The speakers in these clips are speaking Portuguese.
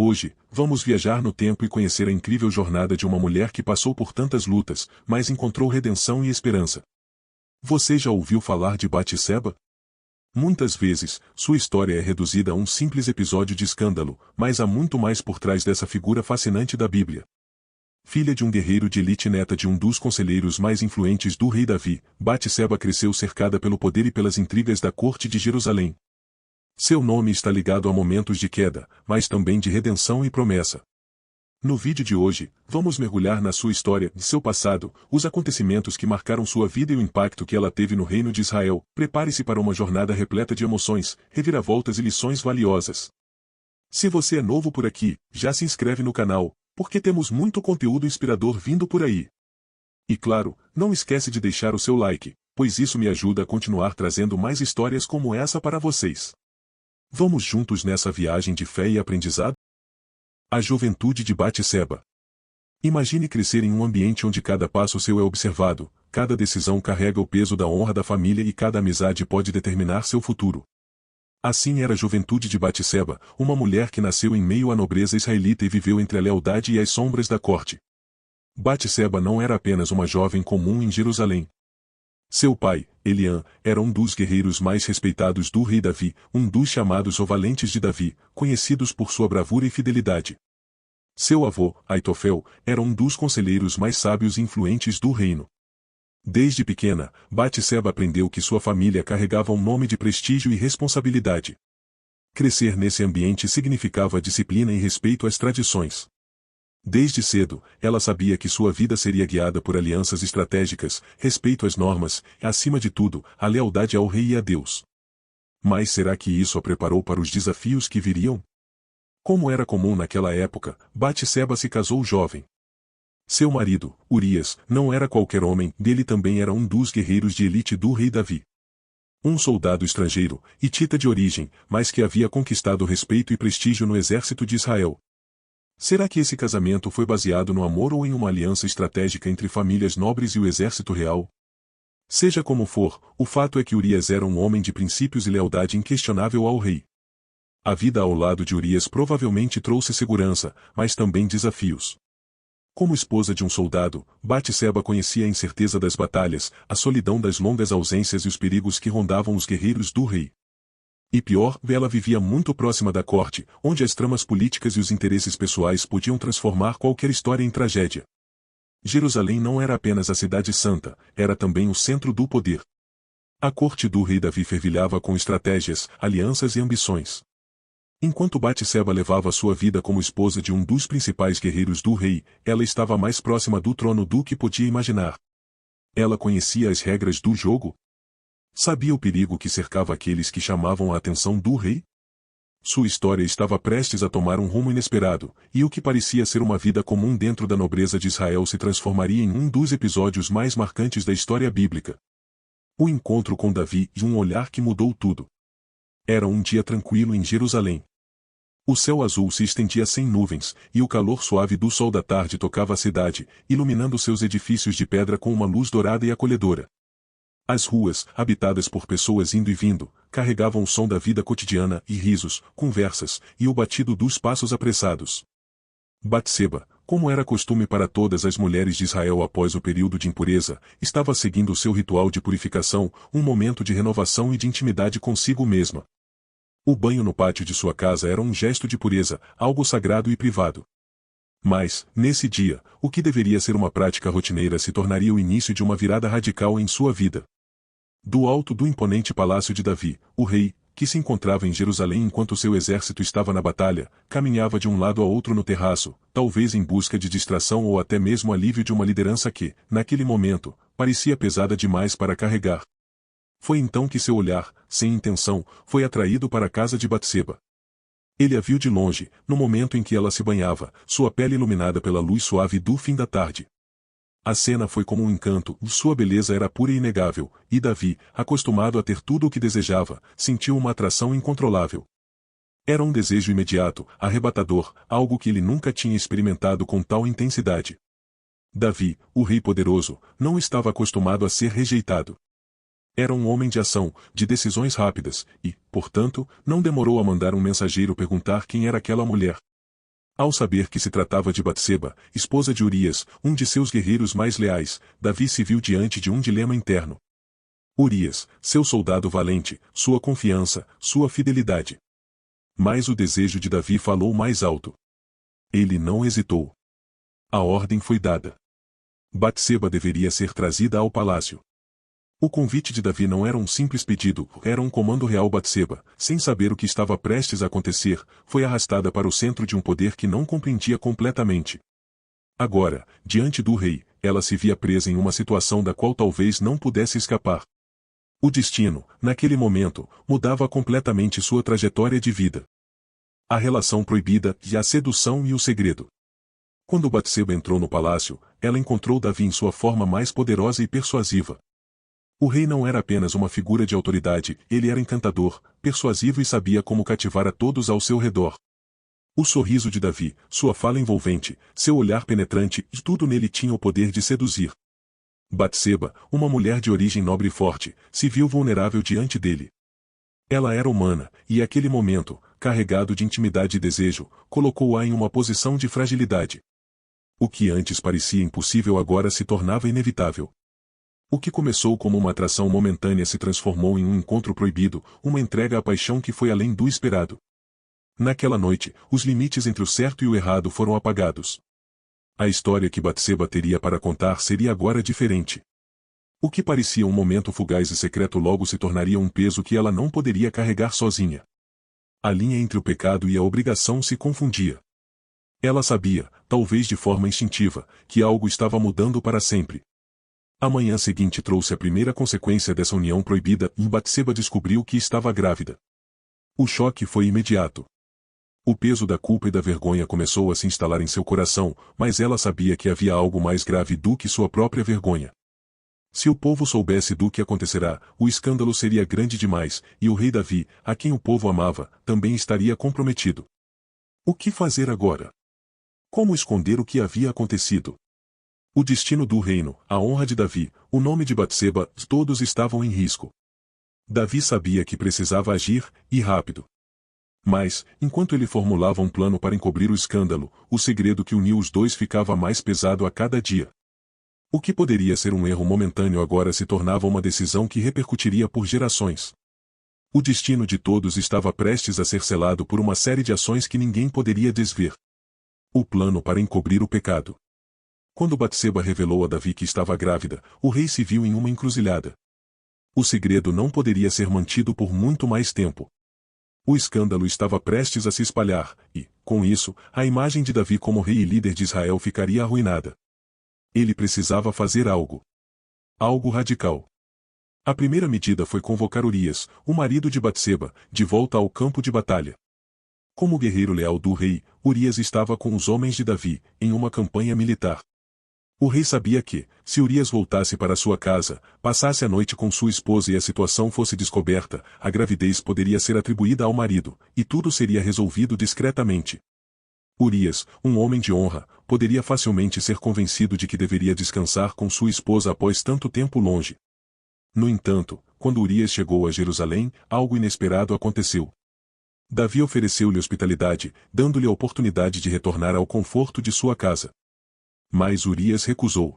Hoje, vamos viajar no tempo e conhecer a incrível jornada de uma mulher que passou por tantas lutas, mas encontrou redenção e esperança. Você já ouviu falar de Batseba? Muitas vezes, sua história é reduzida a um simples episódio de escândalo, mas há muito mais por trás dessa figura fascinante da Bíblia. Filha de um guerreiro de elite e neta de um dos conselheiros mais influentes do rei Davi, Batseba cresceu cercada pelo poder e pelas intrigas da corte de Jerusalém. Seu nome está ligado a momentos de queda, mas também de redenção e promessa. No vídeo de hoje, vamos mergulhar na sua história, seu passado, os acontecimentos que marcaram sua vida e o impacto que ela teve no reino de Israel. Prepare-se para uma jornada repleta de emoções, reviravoltas e lições valiosas. Se você é novo por aqui, já se inscreve no canal, porque temos muito conteúdo inspirador vindo por aí. E claro, não esquece de deixar o seu like, pois isso me ajuda a continuar trazendo mais histórias como essa para vocês. Vamos juntos nessa viagem de fé e aprendizado? A juventude de Batseba. Imagine crescer em um ambiente onde cada passo seu é observado, cada decisão carrega o peso da honra da família e cada amizade pode determinar seu futuro. Assim era a juventude de Batseba, uma mulher que nasceu em meio à nobreza israelita e viveu entre a lealdade e as sombras da corte. Batseba não era apenas uma jovem comum em Jerusalém. Seu pai, Eliã, era um dos guerreiros mais respeitados do rei Davi, um dos chamados o Valentes de Davi, conhecidos por sua bravura e fidelidade. Seu avô, Aitofel, era um dos conselheiros mais sábios e influentes do reino. Desde pequena, Batseba aprendeu que sua família carregava um nome de prestígio e responsabilidade. Crescer nesse ambiente significava disciplina e respeito às tradições. Desde cedo, ela sabia que sua vida seria guiada por alianças estratégicas, respeito às normas, e acima de tudo, a lealdade ao rei e a Deus. Mas será que isso a preparou para os desafios que viriam? Como era comum naquela época, Batseba se casou jovem. Seu marido, Urias, não era qualquer homem, ele também era um dos guerreiros de elite do rei Davi. Um soldado estrangeiro, hitita de origem, mas que havia conquistado respeito e prestígio no exército de Israel. Será que esse casamento foi baseado no amor ou em uma aliança estratégica entre famílias nobres e o exército real? Seja como for, o fato é que Urias era um homem de princípios e lealdade inquestionável ao rei. A vida ao lado de Urias provavelmente trouxe segurança, mas também desafios. Como esposa de um soldado, Batseba conhecia a incerteza das batalhas, a solidão das longas ausências e os perigos que rondavam os guerreiros do rei. E pior, ela vivia muito próxima da corte, onde as tramas políticas e os interesses pessoais podiam transformar qualquer história em tragédia. Jerusalém não era apenas a cidade santa, era também o centro do poder. A corte do rei Davi fervilhava com estratégias, alianças e ambições. Enquanto Batseba levava sua vida como esposa de um dos principais guerreiros do rei, ela estava mais próxima do trono do que podia imaginar. Ela conhecia as regras do jogo? Sabia o perigo que cercava aqueles que chamavam a atenção do rei? Sua história estava prestes a tomar um rumo inesperado, e o que parecia ser uma vida comum dentro da nobreza de Israel se transformaria em um dos episódios mais marcantes da história bíblica. O encontro com Davi e um olhar que mudou tudo. Era um dia tranquilo em Jerusalém. O céu azul se estendia sem nuvens, e o calor suave do sol da tarde tocava a cidade, iluminando seus edifícios de pedra com uma luz dourada e acolhedora. As ruas, habitadas por pessoas indo e vindo, carregavam o som da vida cotidiana e risos, conversas, e o batido dos passos apressados. Batseba, como era costume para todas as mulheres de Israel após o período de impureza, estava seguindo o seu ritual de purificação, um momento de renovação e de intimidade consigo mesma. O banho no pátio de sua casa era um gesto de pureza, algo sagrado e privado. Mas, nesse dia, o que deveria ser uma prática rotineira se tornaria o início de uma virada radical em sua vida. Do alto do imponente palácio de Davi, o rei, que se encontrava em Jerusalém enquanto seu exército estava na batalha, caminhava de um lado a outro no terraço, talvez em busca de distração ou até mesmo alívio de uma liderança que, naquele momento, parecia pesada demais para carregar. Foi então que seu olhar, sem intenção, foi atraído para a casa de Batseba. Ele a viu de longe, no momento em que ela se banhava, sua pele iluminada pela luz suave do fim da tarde. A cena foi como um encanto, sua beleza era pura e inegável, e Davi, acostumado a ter tudo o que desejava, sentiu uma atração incontrolável. Era um desejo imediato, arrebatador, algo que ele nunca tinha experimentado com tal intensidade. Davi, o rei poderoso, não estava acostumado a ser rejeitado. Era um homem de ação, de decisões rápidas, e, portanto, não demorou a mandar um mensageiro perguntar quem era aquela mulher. Ao saber que se tratava de Batseba, esposa de Urias, um de seus guerreiros mais leais, Davi se viu diante de um dilema interno. Urias, seu soldado valente, sua confiança, sua fidelidade. Mas o desejo de Davi falou mais alto. Ele não hesitou. A ordem foi dada. Batseba deveria ser trazida ao palácio. O convite de Davi não era um simples pedido, era um comando real. Batseba, sem saber o que estava prestes a acontecer, foi arrastada para o centro de um poder que não compreendia completamente. Agora, diante do rei, ela se via presa em uma situação da qual talvez não pudesse escapar. O destino, naquele momento, mudava completamente sua trajetória de vida. A relação proibida, e a sedução e o segredo. Quando Batseba entrou no palácio, ela encontrou Davi em sua forma mais poderosa e persuasiva. O rei não era apenas uma figura de autoridade, ele era encantador, persuasivo e sabia como cativar a todos ao seu redor. O sorriso de Davi, sua fala envolvente, seu olhar penetrante, e tudo nele tinha o poder de seduzir. Batseba, uma mulher de origem nobre e forte, se viu vulnerável diante dele. Ela era humana, e aquele momento, carregado de intimidade e desejo, colocou-a em uma posição de fragilidade. O que antes parecia impossível agora se tornava inevitável. O que começou como uma atração momentânea se transformou em um encontro proibido, uma entrega à paixão que foi além do esperado. Naquela noite, os limites entre o certo e o errado foram apagados. A história que Batseba teria para contar seria agora diferente. O que parecia um momento fugaz e secreto logo se tornaria um peso que ela não poderia carregar sozinha. A linha entre o pecado e a obrigação se confundia. Ela sabia, talvez de forma instintiva, que algo estava mudando para sempre. A manhã seguinte trouxe a primeira consequência dessa união proibida e Batseba descobriu que estava grávida. O choque foi imediato. O peso da culpa e da vergonha começou a se instalar em seu coração, mas ela sabia que havia algo mais grave do que sua própria vergonha. Se o povo soubesse do que acontecerá, o escândalo seria grande demais, e o rei Davi, a quem o povo amava, também estaria comprometido. O que fazer agora? Como esconder o que havia acontecido? O destino do reino, a honra de Davi, o nome de Batseba, todos estavam em risco. Davi sabia que precisava agir, e rápido. Mas, enquanto ele formulava um plano para encobrir o escândalo, o segredo que uniu os dois ficava mais pesado a cada dia. O que poderia ser um erro momentâneo agora se tornava uma decisão que repercutiria por gerações. O destino de todos estava prestes a ser selado por uma série de ações que ninguém poderia desver. O plano para encobrir o pecado. Quando Batseba revelou a Davi que estava grávida, o rei se viu em uma encruzilhada. O segredo não poderia ser mantido por muito mais tempo. O escândalo estava prestes a se espalhar, e, com isso, a imagem de Davi como rei e líder de Israel ficaria arruinada. Ele precisava fazer algo. Algo radical. A primeira medida foi convocar Urias, o marido de Batseba, de volta ao campo de batalha. Como guerreiro leal do rei, Urias estava com os homens de Davi, em uma campanha militar. O rei sabia que, se Urias voltasse para sua casa, passasse a noite com sua esposa e a situação fosse descoberta, a gravidez poderia ser atribuída ao marido, e tudo seria resolvido discretamente. Urias, um homem de honra, poderia facilmente ser convencido de que deveria descansar com sua esposa após tanto tempo longe. No entanto, quando Urias chegou a Jerusalém, algo inesperado aconteceu. Davi ofereceu-lhe hospitalidade, dando-lhe a oportunidade de retornar ao conforto de sua casa. Mas Urias recusou.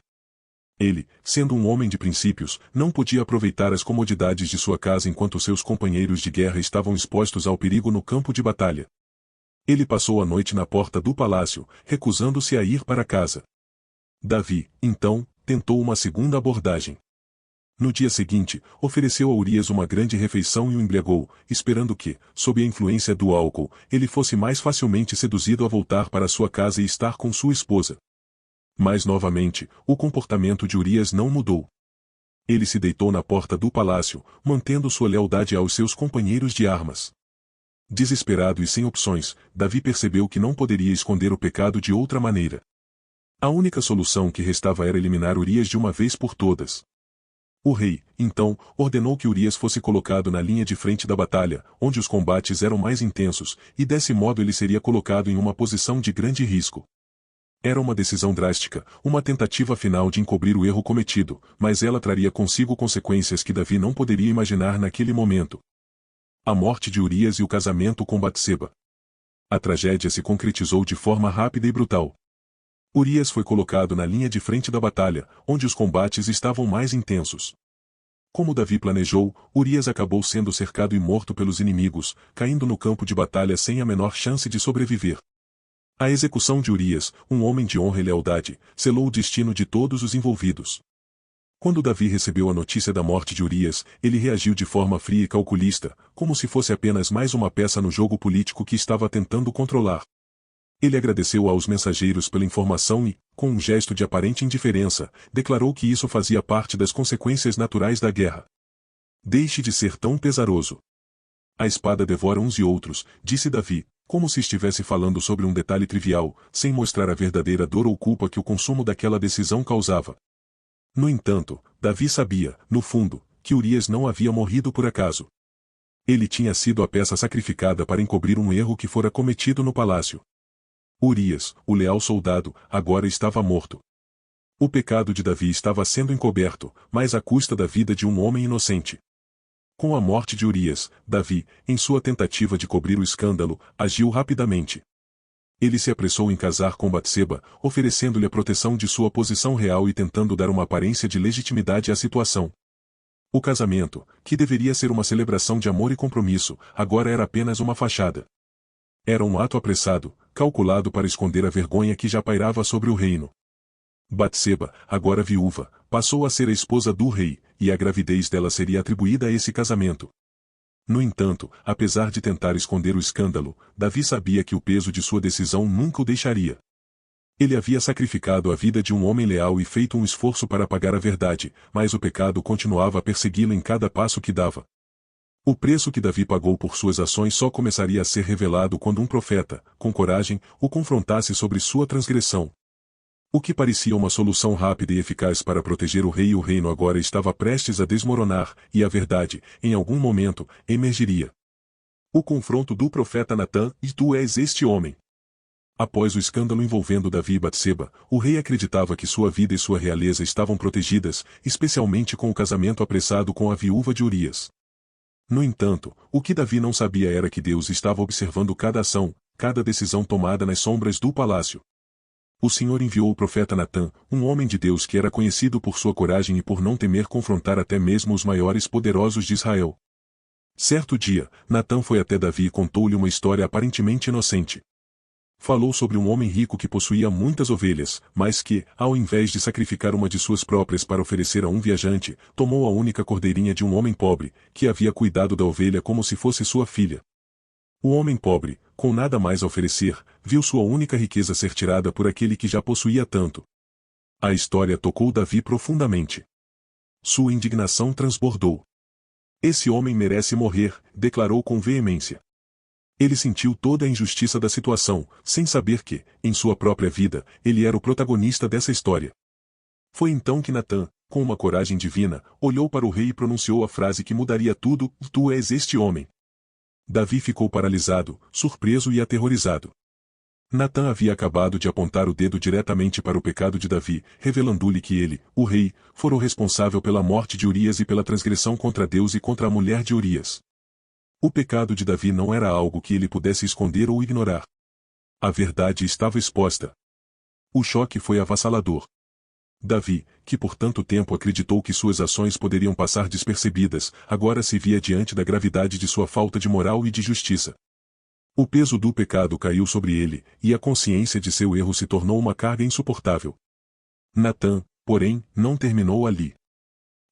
Ele, sendo um homem de princípios, não podia aproveitar as comodidades de sua casa enquanto seus companheiros de guerra estavam expostos ao perigo no campo de batalha. Ele passou a noite na porta do palácio, recusando-se a ir para casa. Davi, então, tentou uma segunda abordagem. No dia seguinte, ofereceu a Urias uma grande refeição e o embriagou, esperando que, sob a influência do álcool, ele fosse mais facilmente seduzido a voltar para sua casa e estar com sua esposa. Mas novamente, o comportamento de Urias não mudou. Ele se deitou na porta do palácio, mantendo sua lealdade aos seus companheiros de armas. Desesperado e sem opções, Davi percebeu que não poderia esconder o pecado de outra maneira. A única solução que restava era eliminar Urias de uma vez por todas. O rei, então, ordenou que Urias fosse colocado na linha de frente da batalha, onde os combates eram mais intensos, e desse modo ele seria colocado em uma posição de grande risco. Era uma decisão drástica, uma tentativa final de encobrir o erro cometido, mas ela traria consigo consequências que Davi não poderia imaginar naquele momento. A morte de Urias e o casamento com Batseba. A tragédia se concretizou de forma rápida e brutal. Urias foi colocado na linha de frente da batalha, onde os combates estavam mais intensos. Como Davi planejou, Urias acabou sendo cercado e morto pelos inimigos, caindo no campo de batalha sem a menor chance de sobreviver. A execução de Urias, um homem de honra e lealdade, selou o destino de todos os envolvidos. Quando Davi recebeu a notícia da morte de Urias, ele reagiu de forma fria e calculista, como se fosse apenas mais uma peça no jogo político que estava tentando controlar. Ele agradeceu aos mensageiros pela informação e, com um gesto de aparente indiferença, declarou que isso fazia parte das consequências naturais da guerra. Deixe de ser tão pesaroso. A espada devora uns e outros, disse Davi, como se estivesse falando sobre um detalhe trivial, sem mostrar a verdadeira dor ou culpa que o consumo daquela decisão causava. No entanto, Davi sabia, no fundo, que Urias não havia morrido por acaso. Ele tinha sido a peça sacrificada para encobrir um erro que fora cometido no palácio. Urias, o leal soldado, agora estava morto. O pecado de Davi estava sendo encoberto, mas à custa da vida de um homem inocente. Com a morte de Urias, Davi, em sua tentativa de cobrir o escândalo, agiu rapidamente. Ele se apressou em casar com Batseba, oferecendo-lhe a proteção de sua posição real e tentando dar uma aparência de legitimidade à situação. O casamento, que deveria ser uma celebração de amor e compromisso, agora era apenas uma fachada. Era um ato apressado, calculado para esconder a vergonha que já pairava sobre o reino. Batseba, agora viúva, passou a ser a esposa do rei, e a gravidez dela seria atribuída a esse casamento. No entanto, apesar de tentar esconder o escândalo, Davi sabia que o peso de sua decisão nunca o deixaria. Ele havia sacrificado a vida de um homem leal e feito um esforço para apagar a verdade, mas o pecado continuava a persegui-lo em cada passo que dava. O preço que Davi pagou por suas ações só começaria a ser revelado quando um profeta, com coragem, o confrontasse sobre sua transgressão. O que parecia uma solução rápida e eficaz para proteger o rei e o reino agora estava prestes a desmoronar, e a verdade, em algum momento, emergiria. O confronto do profeta Natã: "E tu és este homem?" Após o escândalo envolvendo Davi e Batseba, o rei acreditava que sua vida e sua realeza estavam protegidas, especialmente com o casamento apressado com a viúva de Urias. No entanto, o que Davi não sabia era que Deus estava observando cada ação, cada decisão tomada nas sombras do palácio. O Senhor enviou o profeta Natã, um homem de Deus que era conhecido por sua coragem e por não temer confrontar até mesmo os maiores poderosos de Israel. Certo dia, Natã foi até Davi e contou-lhe uma história aparentemente inocente. Falou sobre um homem rico que possuía muitas ovelhas, mas que, ao invés de sacrificar uma de suas próprias para oferecer a um viajante, tomou a única cordeirinha de um homem pobre, que havia cuidado da ovelha como se fosse sua filha. O homem pobre, com nada mais a oferecer, viu sua única riqueza ser tirada por aquele que já possuía tanto. A história tocou Davi profundamente. Sua indignação transbordou. "Esse homem merece morrer", declarou com veemência. Ele sentiu toda a injustiça da situação, sem saber que, em sua própria vida, ele era o protagonista dessa história. Foi então que Natã, com uma coragem divina, olhou para o rei e pronunciou a frase que mudaria tudo: "Tu és este homem." Davi ficou paralisado, surpreso e aterrorizado. Natã havia acabado de apontar o dedo diretamente para o pecado de Davi, revelando-lhe que ele, o rei, fora o responsável pela morte de Urias e pela transgressão contra Deus e contra a mulher de Urias. O pecado de Davi não era algo que ele pudesse esconder ou ignorar. A verdade estava exposta. O choque foi avassalador. Davi, que por tanto tempo acreditou que suas ações poderiam passar despercebidas, agora se via diante da gravidade de sua falta de moral e de justiça. O peso do pecado caiu sobre ele, e a consciência de seu erro se tornou uma carga insuportável. Natã, porém, não terminou ali.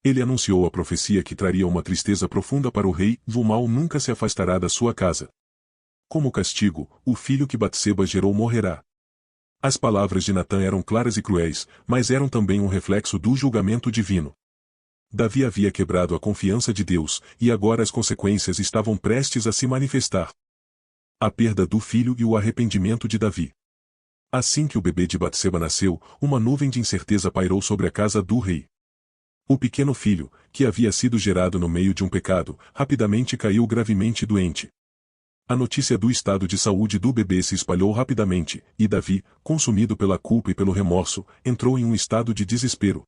Ele anunciou a profecia que traria uma tristeza profunda para o rei: "O mal nunca se afastará da sua casa. Como castigo, o filho que Batseba gerou morrerá." As palavras de Natã eram claras e cruéis, mas eram também um reflexo do julgamento divino. Davi havia quebrado a confiança de Deus, e agora as consequências estavam prestes a se manifestar. A perda do filho e o arrependimento de Davi. Assim que o bebê de Batseba nasceu, uma nuvem de incerteza pairou sobre a casa do rei. O pequeno filho, que havia sido gerado no meio de um pecado, rapidamente caiu gravemente doente. A notícia do estado de saúde do bebê se espalhou rapidamente, e Davi, consumido pela culpa e pelo remorso, entrou em um estado de desespero.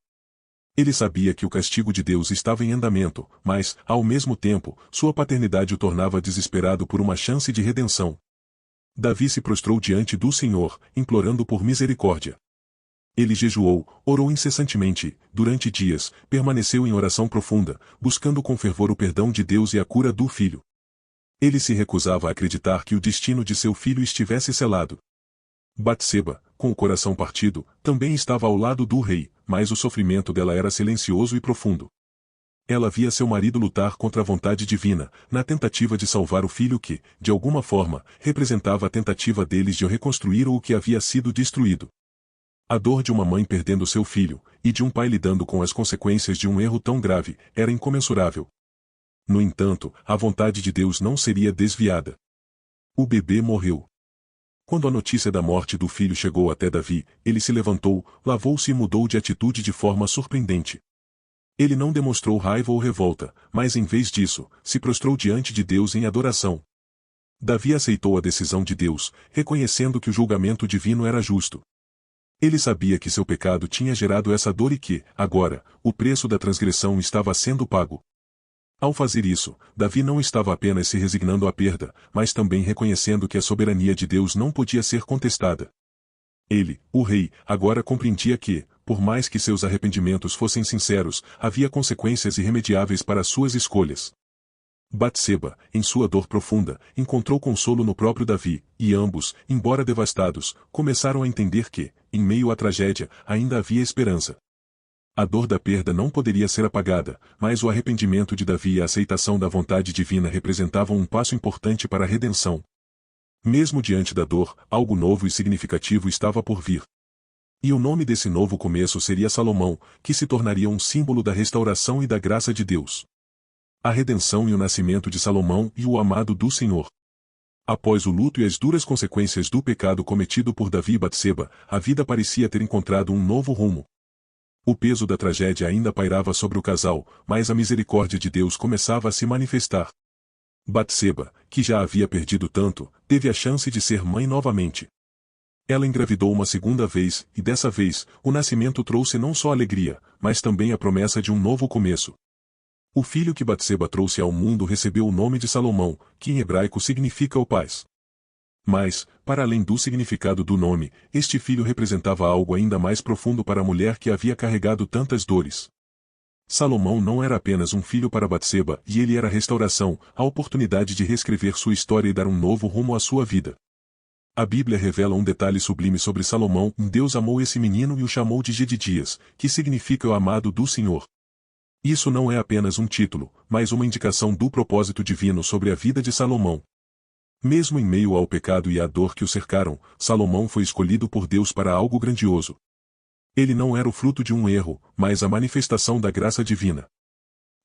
Ele sabia que o castigo de Deus estava em andamento, mas, ao mesmo tempo, sua paternidade o tornava desesperado por uma chance de redenção. Davi se prostrou diante do Senhor, implorando por misericórdia. Ele jejuou, orou incessantemente, durante dias, permaneceu em oração profunda, buscando com fervor o perdão de Deus e a cura do filho. Ele se recusava a acreditar que o destino de seu filho estivesse selado. Batseba, com o coração partido, também estava ao lado do rei, mas o sofrimento dela era silencioso e profundo. Ela via seu marido lutar contra a vontade divina, na tentativa de salvar o filho que, de alguma forma, representava a tentativa deles de reconstruir o que havia sido destruído. A dor de uma mãe perdendo seu filho, e de um pai lidando com as consequências de um erro tão grave, era incomensurável. No entanto, a vontade de Deus não seria desviada. O bebê morreu. Quando a notícia da morte do filho chegou até Davi, ele se levantou, lavou-se e mudou de atitude de forma surpreendente. Ele não demonstrou raiva ou revolta, mas em vez disso, se prostrou diante de Deus em adoração. Davi aceitou a decisão de Deus, reconhecendo que o julgamento divino era justo. Ele sabia que seu pecado tinha gerado essa dor e que, agora, o preço da transgressão estava sendo pago. Ao fazer isso, Davi não estava apenas se resignando à perda, mas também reconhecendo que a soberania de Deus não podia ser contestada. Ele, o rei, agora compreendia que, por mais que seus arrependimentos fossem sinceros, havia consequências irremediáveis para suas escolhas. Batseba, em sua dor profunda, encontrou consolo no próprio Davi, e ambos, embora devastados, começaram a entender que, em meio à tragédia, ainda havia esperança. A dor da perda não poderia ser apagada, mas o arrependimento de Davi e a aceitação da vontade divina representavam um passo importante para a redenção. Mesmo diante da dor, algo novo e significativo estava por vir. E o nome desse novo começo seria Salomão, que se tornaria um símbolo da restauração e da graça de Deus. A redenção e o nascimento de Salomão e o amado do Senhor. Após o luto e as duras consequências do pecado cometido por Davi e Batseba, a vida parecia ter encontrado um novo rumo. O peso da tragédia ainda pairava sobre o casal, mas a misericórdia de Deus começava a se manifestar. Batseba, que já havia perdido tanto, teve a chance de ser mãe novamente. Ela engravidou uma segunda vez, e dessa vez, o nascimento trouxe não só alegria, mas também a promessa de um novo começo. O filho que Batseba trouxe ao mundo recebeu o nome de Salomão, que em hebraico significa o paz. Mas, para além do significado do nome, este filho representava algo ainda mais profundo para a mulher que havia carregado tantas dores. Salomão não era apenas um filho para Batseba, e ele era a restauração, a oportunidade de reescrever sua história e dar um novo rumo à sua vida. A Bíblia revela um detalhe sublime sobre Salomão: Deus amou esse menino e o chamou de Jedidias, que significa o amado do Senhor. Isso não é apenas um título, mas uma indicação do propósito divino sobre a vida de Salomão. Mesmo em meio ao pecado e à dor que o cercaram, Salomão foi escolhido por Deus para algo grandioso. Ele não era o fruto de um erro, mas a manifestação da graça divina.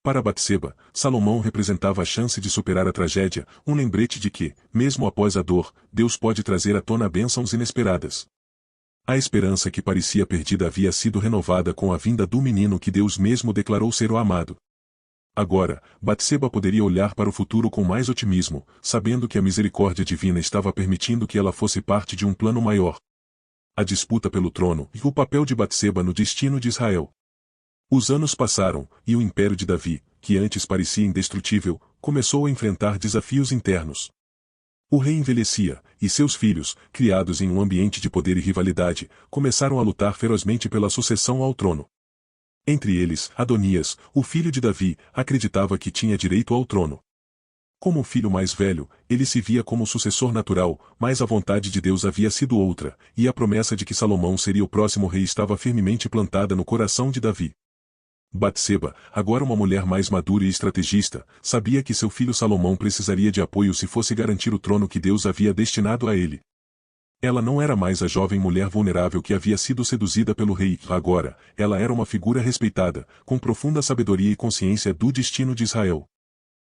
Para Batseba, Salomão representava a chance de superar a tragédia, um lembrete de que, mesmo após a dor, Deus pode trazer à tona bênçãos inesperadas. A esperança que parecia perdida havia sido renovada com a vinda do menino que Deus mesmo declarou ser o amado. Agora, Batseba poderia olhar para o futuro com mais otimismo, sabendo que a misericórdia divina estava permitindo que ela fosse parte de um plano maior. A disputa pelo trono e o papel de Batseba no destino de Israel. Os anos passaram, e o império de Davi, que antes parecia indestrutível, começou a enfrentar desafios internos. O rei envelhecia, e seus filhos, criados em um ambiente de poder e rivalidade, começaram a lutar ferozmente pela sucessão ao trono. Entre eles, Adonias, o filho de Davi, acreditava que tinha direito ao trono. Como o filho mais velho, ele se via como sucessor natural, mas a vontade de Deus havia sido outra, e a promessa de que Salomão seria o próximo rei estava firmemente plantada no coração de Davi. Batseba, agora uma mulher mais madura e estrategista, sabia que seu filho Salomão precisaria de apoio se fosse garantir o trono que Deus havia destinado a ele. Ela não era mais a jovem mulher vulnerável que havia sido seduzida pelo rei, agora, ela era uma figura respeitada, com profunda sabedoria e consciência do destino de Israel.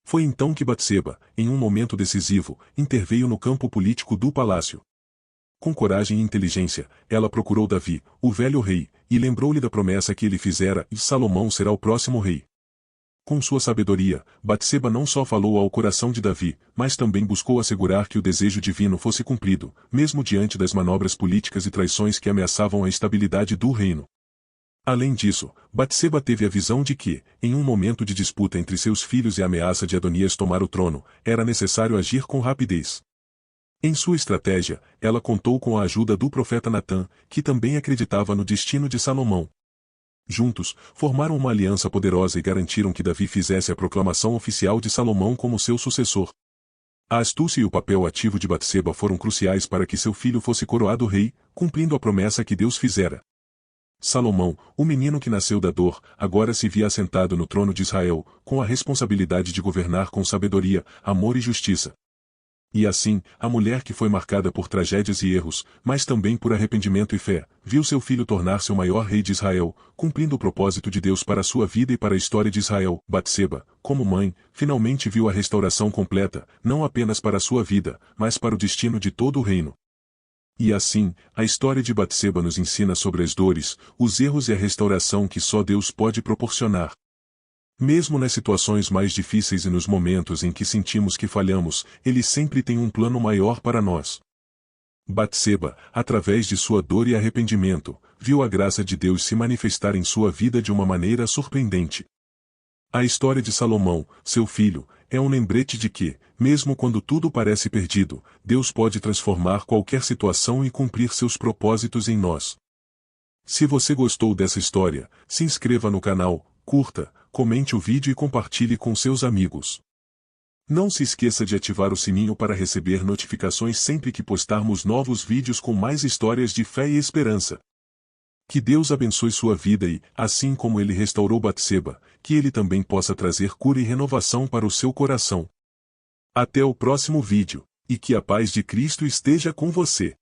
Foi então que Batseba, em um momento decisivo, interveio no campo político do palácio. Com coragem e inteligência, ela procurou Davi, o velho rei, e lembrou-lhe da promessa que ele fizera: e Salomão será o próximo rei. Com sua sabedoria, Batseba não só falou ao coração de Davi, mas também buscou assegurar que o desejo divino fosse cumprido, mesmo diante das manobras políticas e traições que ameaçavam a estabilidade do reino. Além disso, Batseba teve a visão de que, em um momento de disputa entre seus filhos e a ameaça de Adonias tomar o trono, era necessário agir com rapidez. Em sua estratégia, ela contou com a ajuda do profeta Natã, que também acreditava no destino de Salomão. Juntos, formaram uma aliança poderosa e garantiram que Davi fizesse a proclamação oficial de Salomão como seu sucessor. A astúcia e o papel ativo de Batseba foram cruciais para que seu filho fosse coroado rei, cumprindo a promessa que Deus fizera. Salomão, o menino que nasceu da dor, agora se via assentado no trono de Israel, com a responsabilidade de governar com sabedoria, amor e justiça. E assim, a mulher que foi marcada por tragédias e erros, mas também por arrependimento e fé, viu seu filho tornar-se o maior rei de Israel, cumprindo o propósito de Deus para a sua vida e para a história de Israel. Batseba, como mãe, finalmente viu a restauração completa, não apenas para a sua vida, mas para o destino de todo o reino. E assim, a história de Batseba nos ensina sobre as dores, os erros e a restauração que só Deus pode proporcionar. Mesmo nas situações mais difíceis e nos momentos em que sentimos que falhamos, Ele sempre tem um plano maior para nós. Batseba, através de sua dor e arrependimento, viu a graça de Deus se manifestar em sua vida de uma maneira surpreendente. A história de Salomão, seu filho, é um lembrete de que, mesmo quando tudo parece perdido, Deus pode transformar qualquer situação e cumprir seus propósitos em nós. Se você gostou dessa história, se inscreva no canal, curta, comente o vídeo e compartilhe com seus amigos. Não se esqueça de ativar o sininho para receber notificações sempre que postarmos novos vídeos com mais histórias de fé e esperança. Que Deus abençoe sua vida e, assim como Ele restaurou Batseba, que Ele também possa trazer cura e renovação para o seu coração. Até o próximo vídeo, e que a paz de Cristo esteja com você.